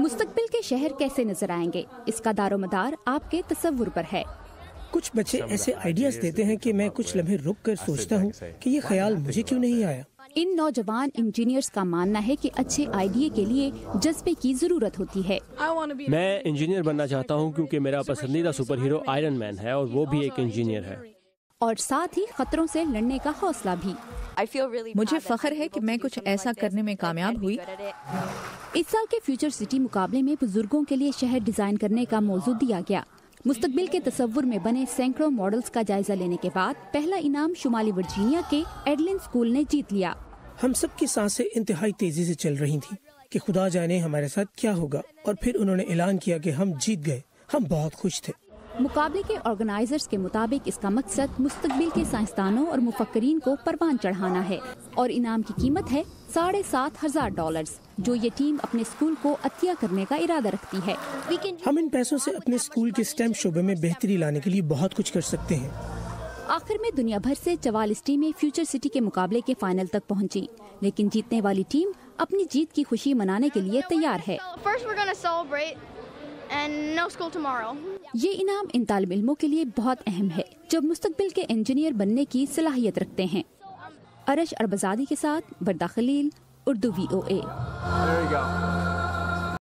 مستقبل کے شہر کیسے نظر آئیں گے، اس کا دار و مدار آپ کے تصور پر ہے۔ کچھ بچے ایسے آئیڈیاز دیتے ہیں کہ میں کچھ لمحے رک کر سوچتا ہوں کہ یہ خیال مجھے کیوں نہیں آیا۔ ان نوجوان انجینئرز کا ماننا ہے کہ اچھے آئیڈیا کے لیے جذبے کی ضرورت ہوتی ہے۔ میں انجینئر بننا چاہتا ہوں کیونکہ میرا پسندیدہ سپر ہیرو آئرن مین ہے اور وہ بھی ایک انجینئر ہے، اور ساتھ ہی خطروں سے لڑنے کا حوصلہ بھی۔ مجھے فخر ہے کہ میں کچھ ایسا کرنے میں کامیاب ہوئی۔ اس سال کے فیوچر سٹی مقابلے میں بزرگوں کے لیے شہر ڈیزائن کرنے کا موضوع دیا گیا۔ مستقبل کے تصور میں بنے سینکڑوں ماڈلز کا جائزہ لینے کے بعد پہلا انعام شمالی ورجینیا کے ایڈلن اسکول نے جیت لیا۔ ہم سب کی سانسیں انتہائی تیزی سے چل رہی تھیں کہ خدا جانے ہمارے ساتھ کیا ہوگا، اور پھر انہوں نے اعلان کیا کہ ہم جیت گئے۔ ہم بہت خوش تھے۔ مقابلے کے آرگنائزرز کے مطابق اس کا مقصد مستقبل کے سائنسدانوں اور مفکرین کو پروان چڑھانا ہے، اور انعام کی قیمت ہے $7,500 جو یہ ٹیم اپنے اسکول کو عطیہ کرنے کا ارادہ رکھتی ہے۔ ہم ان پیسوں سے اپنے اسکول کے اسٹیم شعبے میں بہتری لانے کے لیے بہت کچھ کر سکتے ہیں۔ آخر میں دنیا بھر سے 44 ٹیمیں فیوچر سٹی کے مقابلے کے فائنل تک پہنچی، لیکن جیتنے والی ٹیم اپنی جیت کی خوشی منانے کے لیے تیار ہے۔ یہ انعام ان طالب علموں کے لیے بہت اہم ہے جو مستقبل کے انجینئر بننے کی صلاحیت رکھتے ہیں۔ ارش اربزادی کے ساتھ وردہ خلیل، اردو VOA۔